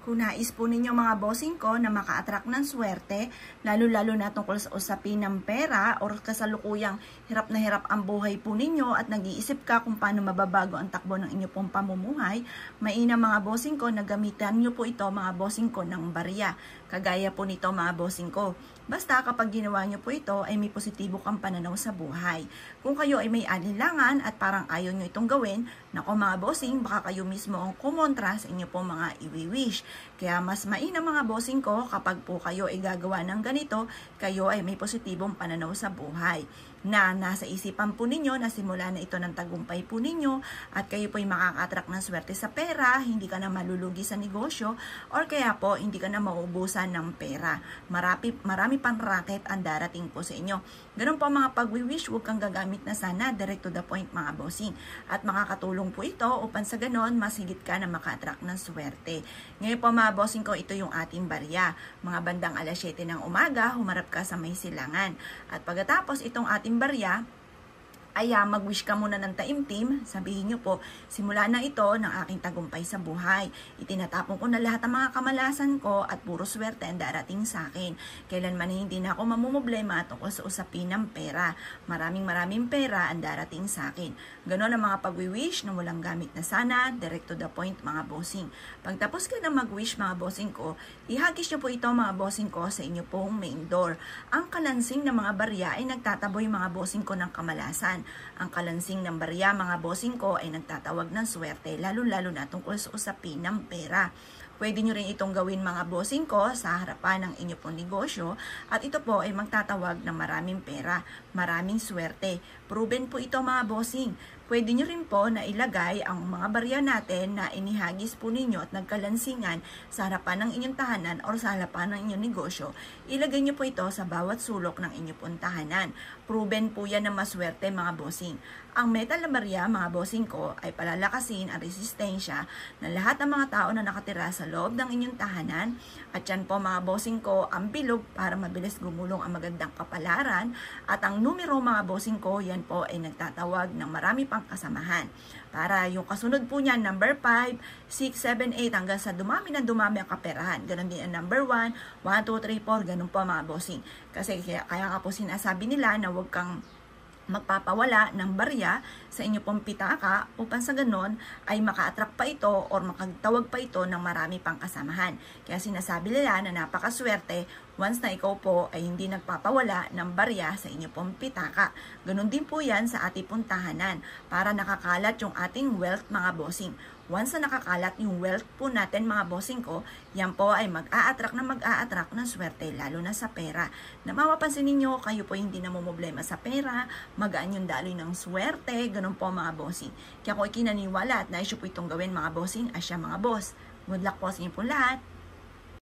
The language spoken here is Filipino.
Kung nais po ninyo mga bossing ko na maka-attract ng swerte, lalo-lalo na tungkol sa usapin ng pera or kasalukuyang hirap na hirap ang buhay po ninyo at nag-iisip ka kung paano mababago ang takbo ng inyo pong pamumuhay, mainam mga bossing ko na gamitan nyo po ito mga bossing ko ng barya. Kagaya po nito mga bossing ko. Basta kapag ginawa nyo po ito ay may positibo kang pananaw sa buhay. Kung kayo ay may alinlangan at parang ayaw nyo itong gawin, nako mga bossing, baka kayo mismo ang kumontra sa inyo pong mga iwi-wish. Kaya mas mainam mga bossing ko kapag po kayo ay gagawa ng ganito, kayo ay may positibong pananaw sa buhay. Na nasa isipan po ninyo na simula na ito ng tagumpay po ninyo at kayo po ay makaka-attract ng swerte sa pera, hindi ka na malulugi sa negosyo or kaya po hindi ka na mauubusan ng pera. Marami pang racket ang darating po sa inyo. Ganun po mga pag-wish, huwag kang gagamit na sana, direct to the point mga bossing. At makakatulong po ito upang sa ganon mas higit ka na maka-attract ng swerte. Ngayon po mga bossing ko, ito yung ating barya. Mga bandang alas 7 ng umaga, humarap ka sa may silangan. At pagkatapos itong ating barya, ay mag-wish ka muna ng taimtim, sabihin nyo po, simula na ito ng aking tagumpay sa buhay. Itinatapon ko na lahat ng mga kamalasan ko at puro swerte ang darating sa akin. Kailanman hindi na ako mamumblema tungkol sa usapin ng pera. Maraming pera ang darating sa akin. Ganon ang mga pag-wish na walang gamit na sana, direct to the point mga bossing. Pagtapos ka na mag-wish mga bossing ko, ihagis nyo po ito mga bossing ko sa inyo pong main door. Ang kalansing ng mga barya ay nagtataboy mga bossing ko ng kamalasan. Ang kalansing ng barya mga bossing ko ay nagtatawag ng swerte, lalo-lalo na tungkol sa usapin ng pera. Pwede nyo rin itong gawin mga bossing ko sa harapan ng inyo pong negosyo at ito po ay magtatawag ng maraming pera, maraming swerte. Proven po ito mga bossing. Pwede nyo rin po na ilagay ang mga barya natin na inihagis po ninyo at nagkalansingan sa harapan ng inyong tahanan o sa harapan ng inyong negosyo. Ilagay nyo po ito sa bawat sulok ng inyong pong tahanan. Proven po yan na maswerte mga bossing. Ang metal na barya mga bossing ko ay palalakasin ang resistensya ng lahat ng mga tao na nakatira sa loob ng inyong tahanan. At yan po mga bossing ko ang bilog para mabilis gumulong ang magandang kapalaran. At ang numero mga bossing ko, yan po ay nagtatawag ng marami pang kasamahan. Para yung kasunod po niyan, number 5, 6, 7, 8 hanggang sa dumami ang kaperahan. Ganon din ang number 1, 1, 2, 3, 4, ganun po mga bossing. Kasi kaya nga po sinasabi nila na huwag kang magpapawala ng barya sa inyo pong pitaka upang sa ganon ay maka-attract pa ito or makagtawag pa ito ng marami pang kasamahan. Kaya sinasabi nila na napakaswerte once na ikaw po ay hindi nagpapawala ng barya sa inyo pong pitaka. Ganon din po yan sa ating pong tahanan para nakakalat yung ating wealth mga bossing. Once na nakakalat yung wealth po natin mga bossing ko, yan po ay mag-a-attract ng swerte lalo na sa pera. Na mapapansin ninyo, kayo po hindi namumblema sa pera, magaan yung daloy ng swerte, ganun po mga bossing. Kaya ako ikinaniwala at naisyo po itong gawin mga bossing, asya mga boss. Good luck po sa inyo po lahat.